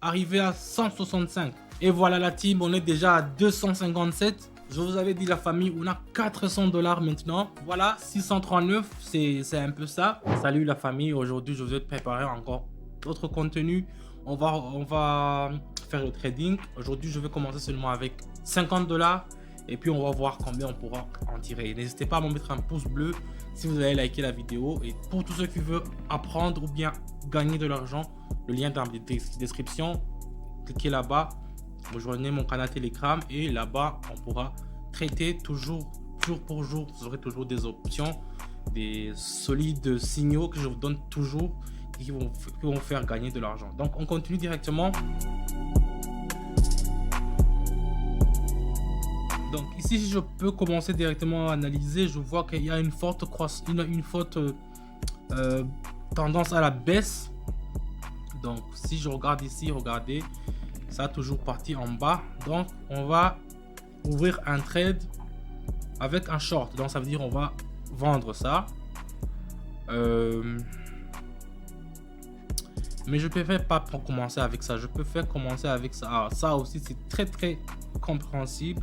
arriver à 165. Et voilà la team, on est déjà à 257. Je vous avais dit la famille, on a 400 $ maintenant. Voilà, 639, c'est un peu ça. Salut la famille, aujourd'hui je vais te préparer encore d'autres contenus. On va faire le trading. Aujourd'hui je vais commencer seulement avec 50 $ et puis on va voir combien on pourra en tirer. N'hésitez pas à me mettre un pouce bleu si vous avez liké la vidéo. Et pour tous ceux qui veulent apprendre ou bien gagner de l'argent, le lien dans la description, cliquez là-bas. Rejoignez mon canal Telegram et là-bas on pourra traiter toujours, jour pour jour. Vous aurez toujours des options, des solides signaux que je vous donne toujours qui vont faire gagner de l'argent. Donc on continue directement. Donc ici je peux commencer directement à analyser. Je vois qu'il y a une forte tendance à la baisse. Donc si je regarde ici, regardez, ça a toujours parti en bas. Donc on va ouvrir un trade avec un short. Donc ça veut dire on va vendre ça. Mais je préfère pas commencer avec ça. Je préfère commencer avec ça. Alors, ça aussi c'est très compréhensible.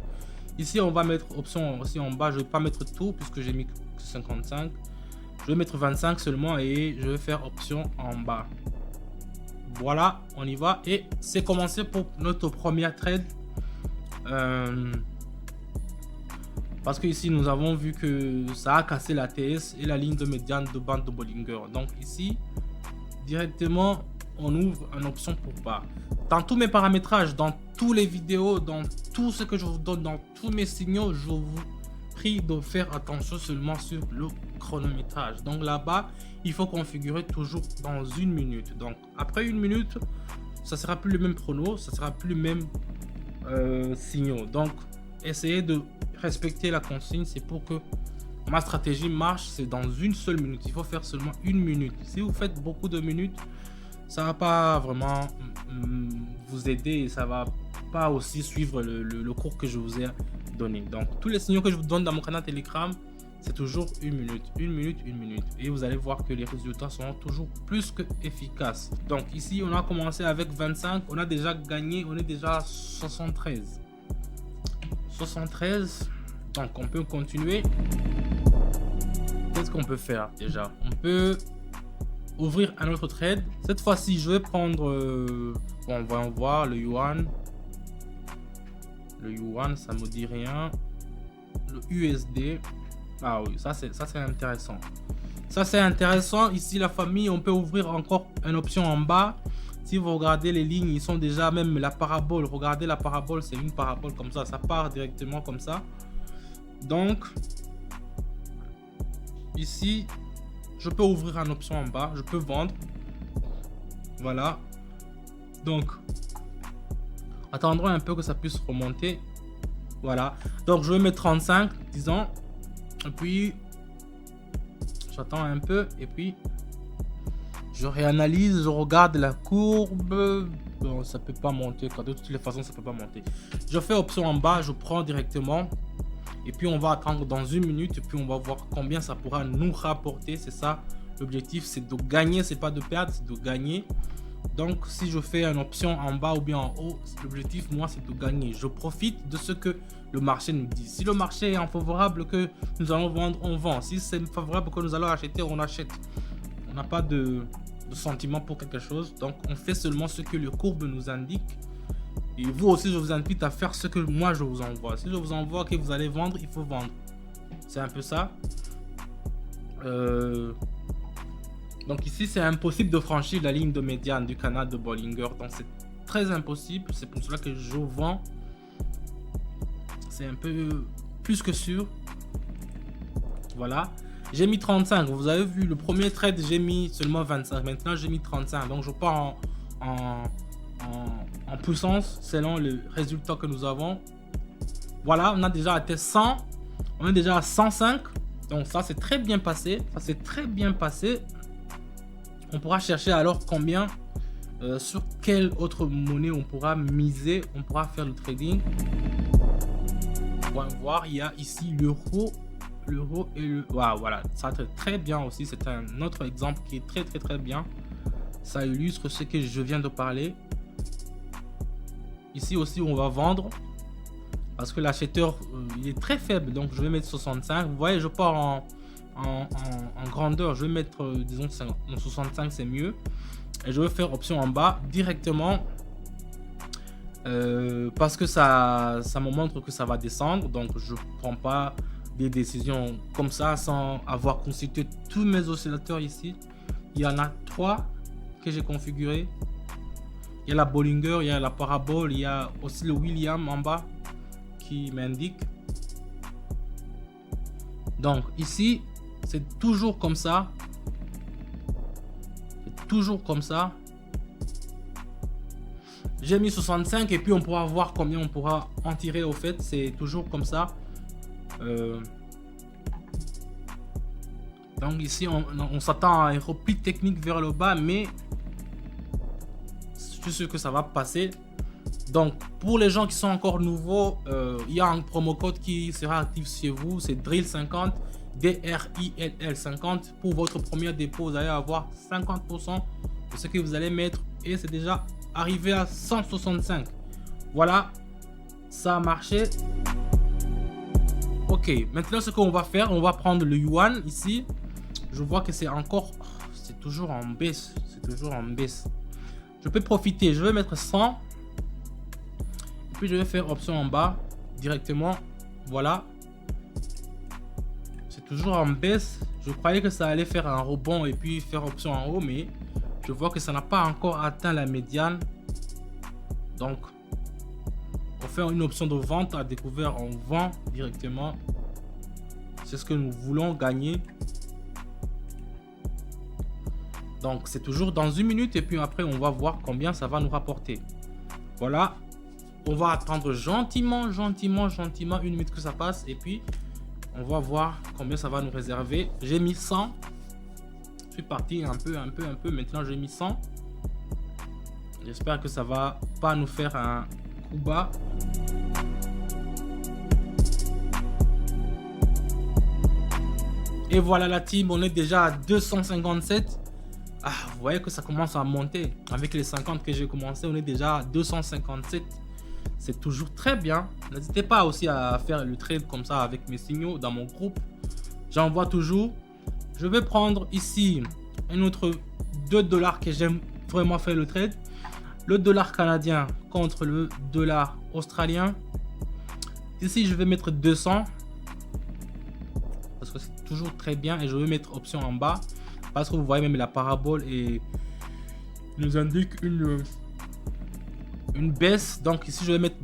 Ici on va mettre option aussi en bas. Je vais pas mettre tout puisque j'ai mis 55. Je vais mettre 25 seulement et je vais faire option en bas. Voilà, on y va et c'est commencé pour notre première trade. Parce que ici nous avons vu que ça a cassé la TS et la ligne de médiane de bande de Bollinger. Donc ici directement on ouvre une option pour bas. Dans tous mes paramétrages, dans tous les vidéos, dans tout ce que je vous donne, dans tous mes signaux, je vous prie de faire attention seulement sur le chronométrage. Donc là-bas il faut configurer toujours dans 1 minute. Donc après 1 minute ça sera plus le même chrono, ça sera plus le même signaux. Donc essayez de respecter la consigne. C'est pour que ma stratégie marche, c'est dans 1 seule minute. Il faut faire seulement 1 minute. Si vous faites beaucoup de minutes, ça va pas vraiment vous aider et ça va pas aussi suivre le cours que je vous ai donné. Donc tous les signaux que je vous donne dans mon canal Telegram, c'est toujours 1 minute, 1 minute, 1 minute. Et vous allez voir que les résultats seront toujours plus que efficaces. Donc ici, on a commencé avec 25. On a déjà gagné, on est déjà à 73. 73. Donc on peut continuer. Qu'est-ce qu'on peut faire déjà? On peut ouvrir un autre trade. Cette fois-ci, je vais prendre... bon, on va voir le yuan. Le yuan, ça me dit rien. Le USD. Ah oui, ça c'est intéressant. Ça c'est intéressant. Ici la famille, on peut ouvrir encore une option en bas. Si vous regardez les lignes, ils sont déjà même la parabole. Regardez la parabole, c'est une parabole comme ça. Ça part directement comme ça. Donc ici, je peux ouvrir une option en bas. Je peux vendre. Voilà. Donc attendons un peu que ça puisse remonter. Voilà. Donc je vais mettre 35, disons. Et puis j'attends un peu et puis je réanalyse, je regarde la courbe. Bon, ça peut pas monter, de toutes les façons ça peut pas monter. Je fais option en bas, je prends directement et puis on va attendre dans 1 minute et puis on va voir combien ça pourra nous rapporter. C'est ça l'objectif, c'est de gagner, c'est pas de perdre, c'est de gagner. Donc si je fais une option en bas ou bien en haut, l'objectif moi c'est de gagner. Je profite de ce que le marché nous dit. Si le marché est favorable que nous allons vendre, on vend. Si c'est favorable que nous allons acheter, on achète. On n'a pas de sentiment pour quelque chose. Donc on fait seulement ce que le courbe nous indique. Et vous aussi je vous invite à faire ce que moi je vous envoie. Si je vous envoie que vous allez vendre, il faut vendre. C'est un peu ça. Donc ici c'est impossible de franchir la ligne de médiane du canal de Bollinger. Donc c'est très impossible. C'est pour cela que je vends. C'est un peu plus que sûr. Voilà. J'ai mis 35. Vous avez vu le premier trade, j'ai mis seulement 25. Maintenant j'ai mis 35. Donc je pars en puissance selon le résultat que nous avons. Voilà, on a déjà atteint 100. On est déjà à 105. Donc ça c'est très bien passé. Ça c'est très bien passé. On pourra chercher alors combien, sur quelle autre monnaie on pourra miser, on pourra faire le trading. On va voir, il y a ici l'euro et le... Wow, voilà, ça très bien aussi, c'est un autre exemple qui est très bien. Ça illustre ce que je viens de parler. Ici aussi, on va vendre. Parce que l'acheteur, il est très faible. Donc, je vais mettre 65. Vous voyez, je pars en grandeur. Je vais mettre, disons, 65, c'est mieux. Et je vais faire option en bas directement. Parce que ça me montre que ça va descendre. Donc, je prends pas des décisions comme ça sans avoir consulté tous mes oscillateurs ici. Il y en a 3 que j'ai configurés. Il y a la Bollinger, il y a la parabole, il y a aussi le Williams en bas qui m'indique. Donc ici, c'est toujours comme ça. C'est toujours comme ça. J'ai mis 65 et puis on pourra voir combien on pourra en tirer au fait. C'est toujours comme ça. Donc ici, on s'attend à un repli technique vers le bas, mais je suis sûr que ça va passer. Donc pour les gens qui sont encore nouveaux, il y a un promo code qui sera actif chez vous. C'est DRILL50, DRILL50. Pour votre premier dépôt, vous allez avoir 50% de ce que vous allez mettre. Et c'est déjà arrivé à 165. Voilà, ça a marché. Ok, maintenant ce qu'on va faire, on va prendre le yuan ici. Je vois que c'est encore, c'est toujours en baisse, c'est toujours en baisse. Je peux profiter, je vais mettre 100. Et puis je vais faire option en bas directement. Voilà. C'est toujours en baisse. Je croyais que ça allait faire un rebond et puis faire option en haut, mais je vois que ça n'a pas encore atteint la médiane. Donc, on fait une option de vente à découvert, on vend directement. C'est ce que nous voulons gagner. Donc c'est toujours dans 1 minute et puis après on va voir combien ça va nous rapporter. Voilà, on va attendre gentiment 1 minute que ça passe et puis on va voir combien ça va nous réserver. J'ai mis 100. Je suis parti un peu. Maintenant j'ai mis 100. J'espère que ça va pas nous faire un coup bas. Et voilà la team, on est déjà à 257. Ah, vous voyez que ça commence à monter. Avec les 50 que j'ai commencé, on est déjà à 257. C'est toujours très bien. N'hésitez pas aussi à faire le trade comme ça avec mes signaux dans mon groupe. J'envoie toujours. Je vais prendre ici un autre 2 dollars que j'aime vraiment faire le trade. Le dollar canadien contre le dollar australien. Ici, je vais mettre 200. Parce que c'est toujours très bien. Et je vais mettre option en bas. Parce que vous voyez même la parabole et nous indique une baisse. Donc ici je vais mettre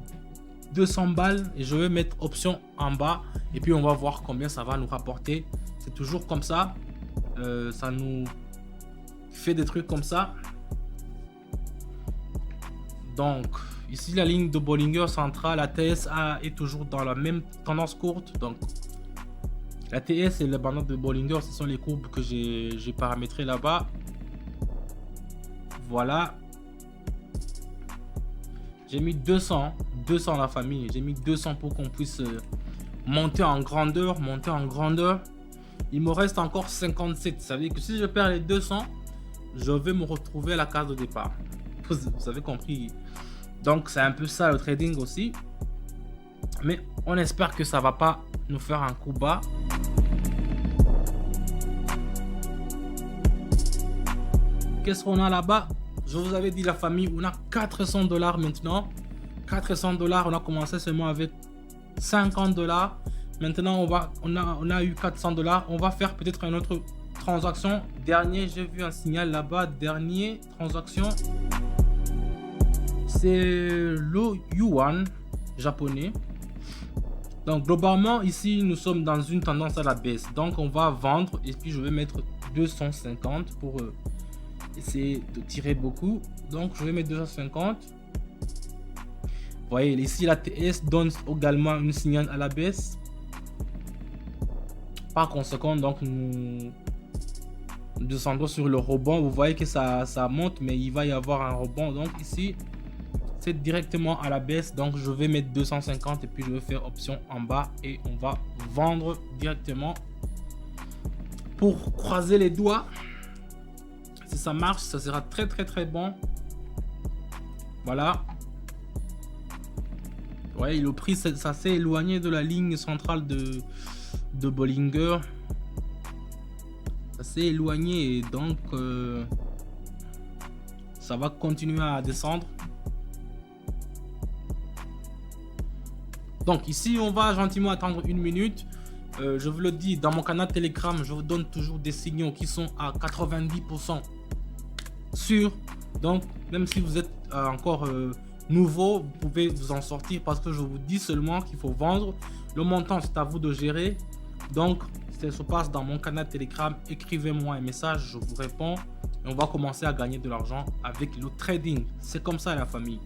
200 balles et je vais mettre option en bas. Et puis on va voir combien ça va nous rapporter. C'est toujours comme ça. Ça nous fait des trucs comme ça. Donc ici la ligne de Bollinger centrale, la TSA est toujours dans la même tendance courte. Donc la TS et la bande de Bollinger, ce sont les courbes que j'ai paramétrées là-bas. Voilà. J'ai mis 200 la famille. J'ai mis 200 pour qu'on puisse monter en grandeur. Il me reste encore 57. Ça veut dire que si je perds les 200, je vais me retrouver à la case de départ. Vous avez compris. Donc c'est un peu ça le trading aussi. Mais on espère que ça va pas nous faire un coup bas. Qu'est-ce qu'on a là-bas? Je vous avais dit la famille, on a 400 dollars maintenant. 400 dollars, on a commencé seulement avec 50 dollars. Maintenant, on a eu 400 dollars. On va faire peut-être une autre transaction. Dernier, j'ai vu un signal là-bas. Dernier transaction. C'est le yuan japonais. Donc globalement ici nous sommes dans une tendance à la baisse. Donc on va vendre et puis je vais mettre 250 pour essayer de tirer beaucoup. Donc je vais mettre 250. Vous voyez ici la TS donne également un signal à la baisse. Par conséquent donc nous descendons sur le rebond. Vous voyez que ça monte mais il va y avoir un rebond. Donc ici c'est directement à la baisse, donc je vais mettre 250 et puis je vais faire option en bas et on va vendre directement pour croiser les doigts. Si ça marche, ça sera très bon. Voilà, Ouais, le prix, ça s'est éloigné de la ligne centrale de Bollinger. Ça s'est éloigné et donc ça va continuer à descendre. Donc ici, on va gentiment attendre 1 minute. Je vous le dis, dans mon canal Telegram, je vous donne toujours des signaux qui sont à 90% sûrs. Donc, même si vous êtes encore nouveau, vous pouvez vous en sortir parce que je vous dis seulement qu'il faut vendre. Le montant, c'est à vous de gérer. Donc, ça se passe dans mon canal Telegram. Écrivez-moi un message, je vous réponds. Et on va commencer à gagner de l'argent avec le trading. C'est comme ça, la famille.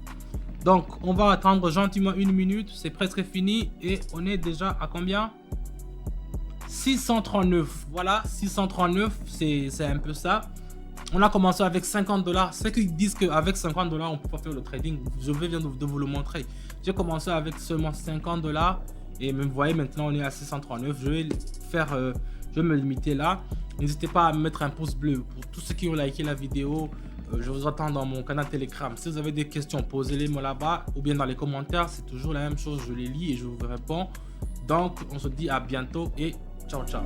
Donc, on va attendre gentiment 1 minute. C'est presque fini. Et on est déjà à combien? 639. Voilà, 639, c'est un peu ça. On a commencé avec 50 $. Ceux qui disent qu'avec 50 $, on peut pas faire le trading, je viens de vous le montrer. J'ai commencé avec seulement 50 $. Et vous voyez, maintenant, on est à 639. Je vais faire, je vais me limiter là. N'hésitez pas à mettre un pouce bleu pour tous ceux qui ont liké la vidéo. Je vous attends dans mon canal Telegram. Si vous avez des questions, posez-les-moi là-bas ou bien dans les commentaires. C'est toujours la même chose. Je les lis et je vous réponds. Donc, on se dit à bientôt et ciao, ciao.